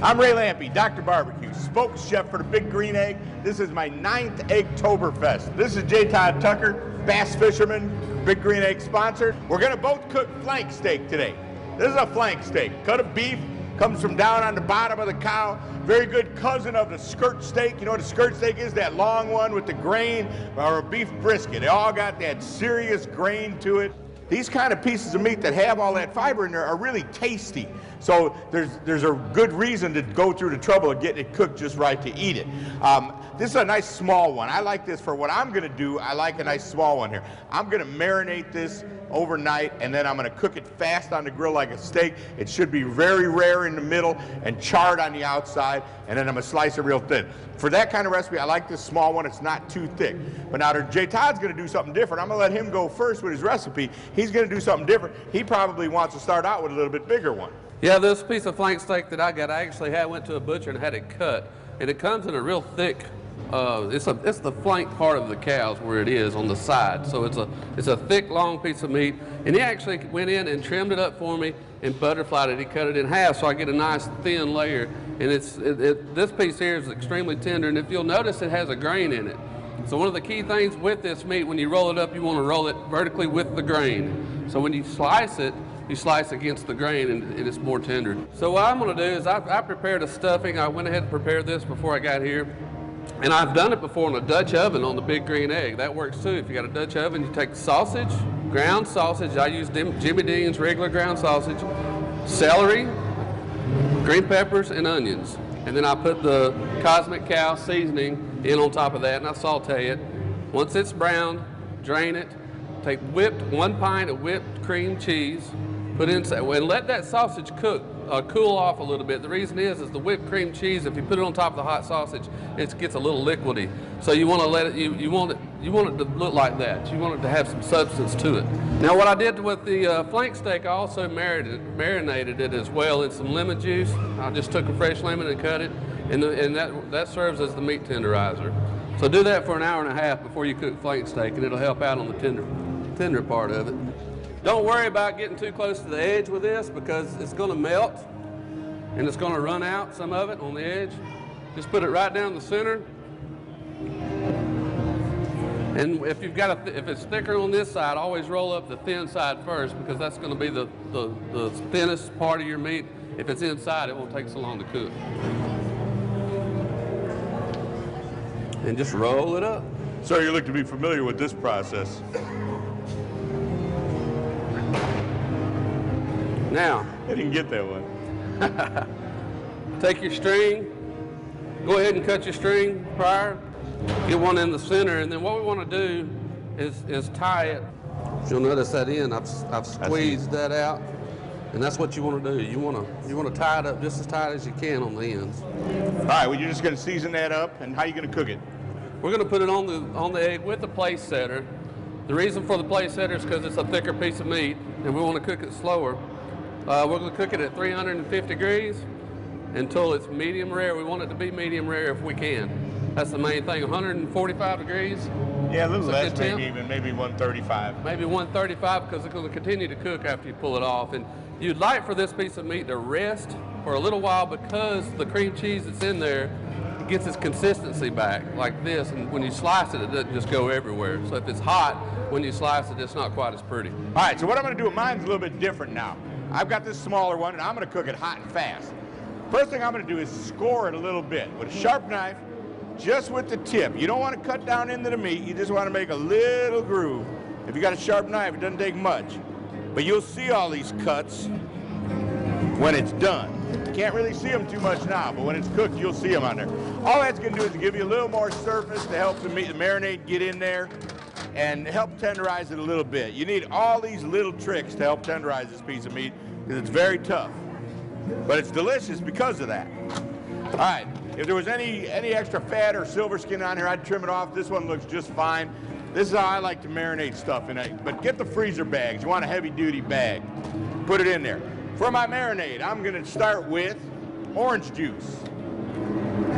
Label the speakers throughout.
Speaker 1: I'm Ray Lampe, Dr. Barbecue, spokes chef for the Big Green Egg. This is my 9th Eggtoberfest. This is J. Todd Tucker, bass fisherman, Big Green Egg sponsor. We're gonna both cook flank steak today. This is a flank steak. Cut of beef, comes from down on the bottom of the cow. Very good cousin of the skirt steak. You know what a skirt steak is? That long one with the grain, or a beef brisket. They all got that serious grain to it. These kind of pieces of meat that have all that fiber in there are really tasty. So there's a good reason to go through the trouble of getting it cooked just right to eat it. This is a nice small one. I like this for what I'm gonna do. I like a nice small one here. I'm gonna marinate this overnight, and then I'm gonna cook it fast on the grill like a steak. It should be very rare in the middle and charred on the outside, and then I'm gonna slice it real thin. For that kind of recipe, I like this small one. It's not too thick. But now J. Todd's gonna do something different. I'm gonna let him go first with his recipe. He's gonna do something different. He probably wants to start out with a little bit bigger one.
Speaker 2: Yeah, this piece of flank steak that I got, I actually went to a butcher and had it cut, and it comes in a real thick. It's the flank part of the cows where it is on the side, so it's a thick, long piece of meat. And he actually went in and trimmed it up for me and butterflied it. He cut it in half so I get a nice thin layer. And this piece here is extremely tender, and if you'll notice, it has a grain in it. So one of the key things with this meat, when you roll it up, you want to roll it vertically with the grain. So when you slice it, you slice against the grain, and it's more tender. So what I'm going to do is I prepared a stuffing. I went ahead and prepared this before I got here. And I've done it before in a Dutch oven on the Big Green Egg. That works too. If you got a Dutch oven, you take sausage, ground sausage. I use Jimmy Dean's regular ground sausage, celery, green peppers, and onions. And then I put the Cosmic Cow seasoning in on top of that, and I saute it. Once it's browned, drain it. Take 1 pint of whipped cream cheese, put inside, and let that sausage cool off a little bit. The reason is the whipped cream cheese, if you put it on top of the hot sausage, it gets a little liquidy. So you want to let it, you want it to look like that. You want it to have some substance to it. Now what I did with the flank steak, I also marinated it as well in some lemon juice. I just took a fresh lemon and cut it, and that serves as the meat tenderizer. So do that for an hour and a half before you cook flank steak, and it'll help out on the tender part of it. Don't worry about getting too close to the edge with this, because it's going to melt and it's going to run out, some of it on the edge. Just put it right down the center. And if it's thicker on this side, always roll up the thin side first, because that's going to be the thinnest part of your meat. If it's inside, it won't take so long to cook. And just roll it up.
Speaker 1: Sir, you look to be familiar with this process.
Speaker 2: Now,
Speaker 1: I didn't get that one.
Speaker 2: take your string, go ahead and cut your string prior, get one in the center, and then what we want to do is tie it. You'll notice that end, I've squeezed that out, and that's what you want to do. You want to tie it up just as tight as you can on the ends.
Speaker 1: All right, well, you're just going to season that up, and how are you going to cook it?
Speaker 2: We're going to put it on the egg with the place setter. The reason for the place setter is because it's a thicker piece of meat, and we want to cook it slower. We're going to cook it at 350 degrees until it's medium rare. We want it to be medium rare if we can. That's the main thing. 145 degrees.
Speaker 1: Yeah, a little less, maybe 135.
Speaker 2: Maybe 135, because it's going to continue to cook after you pull it off. And you'd like for this piece of meat to rest for a little while, because the cream cheese that's in there, it gets its consistency back like this, and when you slice it, it doesn't just go everywhere. So if it's hot, when you slice it, it's not quite as pretty.
Speaker 1: All right, so what I'm going to do with mine's a little bit different now. I've got this smaller one, and I'm going to cook it hot and fast. First thing I'm going to do is score it a little bit with a sharp knife, just with the tip. You don't want to cut down into the meat. You just want to make a little groove. If you got a sharp knife, it doesn't take much. But you'll see all these cuts when it's done. You can't really see them too much now, but when it's cooked, you'll see them on there. All that's going to do is give you a little more surface to help the meat, the marinade get in there, and help tenderize it a little bit. You need all these little tricks to help tenderize this piece of meat, because it's very tough. But it's delicious because of that. All right, if there was any extra fat or silver skin on here, I'd trim it off. This one looks just fine. This is how I like to marinate stuff in it. But get the freezer bags. You want a heavy-duty bag. Put it in there. For my marinade, I'm going to start with orange juice.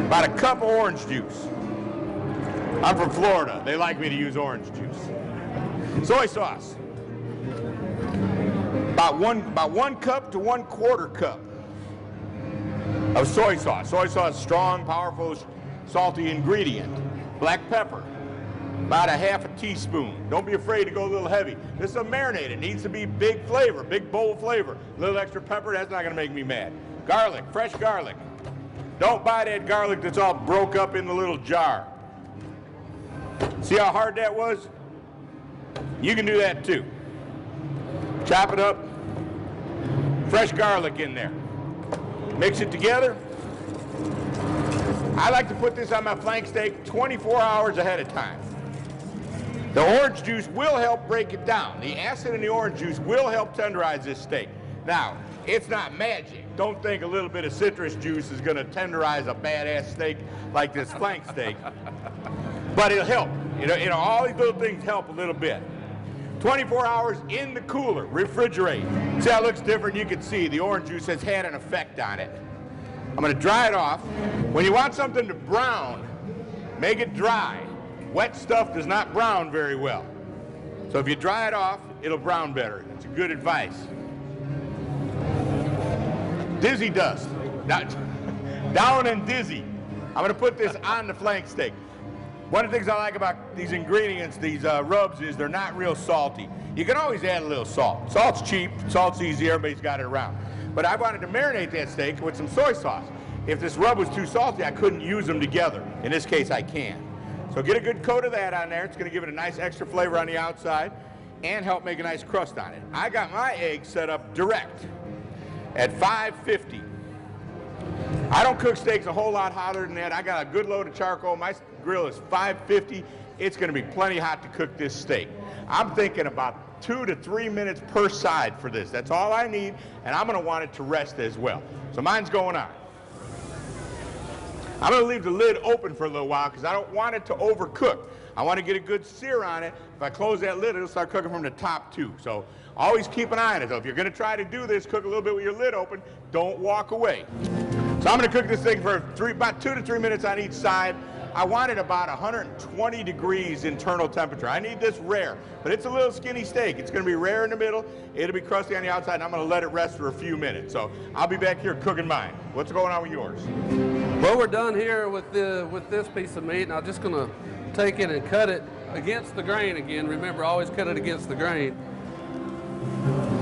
Speaker 1: About a cup of orange juice. I'm from Florida. They like me to use orange juice. Soy sauce. About one cup to 1/4 cup of soy sauce. Soy sauce, strong, powerful, salty ingredient. Black pepper, about a half a teaspoon. Don't be afraid to go a little heavy. This is a marinade. It needs to be big flavor, big bold flavor. A little extra pepper, that's not gonna make me mad. Garlic, fresh garlic. Don't buy that garlic that's all broke up in the little jar. See how hard that was? You can do that too. Chop it up. Fresh garlic in there. Mix it together. I like to put this on my flank steak 24 hours ahead of time. The orange juice will help break it down. The acid in the orange juice will help tenderize this steak. Now, it's not magic. Don't think a little bit of citrus juice is gonna tenderize a badass steak like this flank steak. But it'll help. All these little things help a little bit. 24 hours in the cooler, refrigerate. See how it looks different? You can see the orange juice has had an effect on it. I'm gonna dry it off. When you want something to brown, make it dry. Wet stuff does not brown very well. So if you dry it off, it'll brown better. It's a good advice. Dizzy dust. Down and dizzy. I'm gonna put this on the flank steak. One of the things I like about these ingredients, these rubs, is they're not real salty. You can always add a little salt. Salt's cheap, salt's easy, everybody's got it around. But I wanted to marinate that steak with some soy sauce. If this rub was too salty, I couldn't use them together. In this case, I can. So get a good coat of that on there. It's gonna give it a nice extra flavor on the outside and help make a nice crust on it. I got my eggs set up direct at 550. I don't cook steaks a whole lot hotter than that. I got a good load of charcoal. My grill is 550. It's gonna be plenty hot to cook this steak. I'm thinking about 2 to 3 minutes per side for this. That's all I need, and I'm gonna want it to rest as well. So mine's going on. I'm gonna leave the lid open for a little while because I don't want it to overcook. I want to get a good sear on it. If I close that lid, it'll start cooking from the top too. So always keep an eye on it though. If you're gonna try to do this, cook a little bit with your lid open, don't walk away. So I'm gonna cook this thing for about 2 to 3 minutes on each side. I want it about 120 degrees internal temperature. I need this rare, but it's a little skinny steak. It's gonna be rare in the middle, it'll be crusty on the outside, and I'm gonna let it rest for a few minutes. So I'll be back here cooking mine. What's going on with yours?
Speaker 2: Well, we're done here with this piece of meat, and I'm just gonna take it and cut it against the grain again. Remember, always cut it against the grain.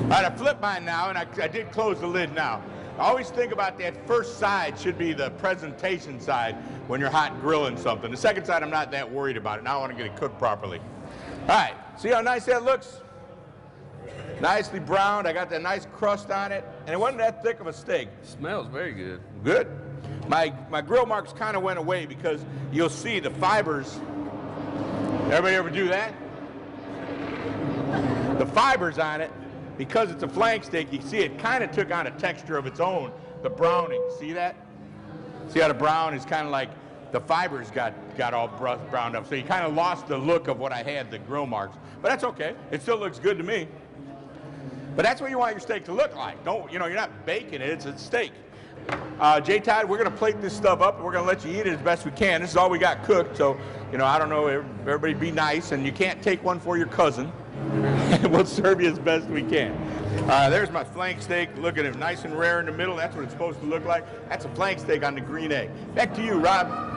Speaker 1: All right, I flipped mine now, and I did close the lid now. I always think about that first side should be the presentation side when you're hot grilling something. The second side, I'm not that worried about it. Now I want to get it cooked properly. All right, see how nice that looks? Nicely browned. I got that nice crust on it, and it wasn't that thick of a steak.
Speaker 2: Smells very good.
Speaker 1: Good. My grill marks kind of went away because you'll see the fibers. Everybody ever do that? The fibers on it, because it's a flank steak, you see it kind of took on a texture of its own, the browning. See that? See how the brown is kind of like the fibers got all browned up. So you kind of lost the look of what I had, the grill marks. But that's okay. It still looks good to me. But that's what you want your steak to look like. You're not baking it, it's a steak. Todd, we're gonna plate this stuff up and we're gonna let you eat it as best we can. This is all we got cooked, so I don't know, everybody be nice, and you can't take one for your cousin. We'll serve you as best we can. There's my flank steak. Look at it, nice and rare in the middle. That's what it's supposed to look like. That's a flank steak on the green egg. Back to you, Rob.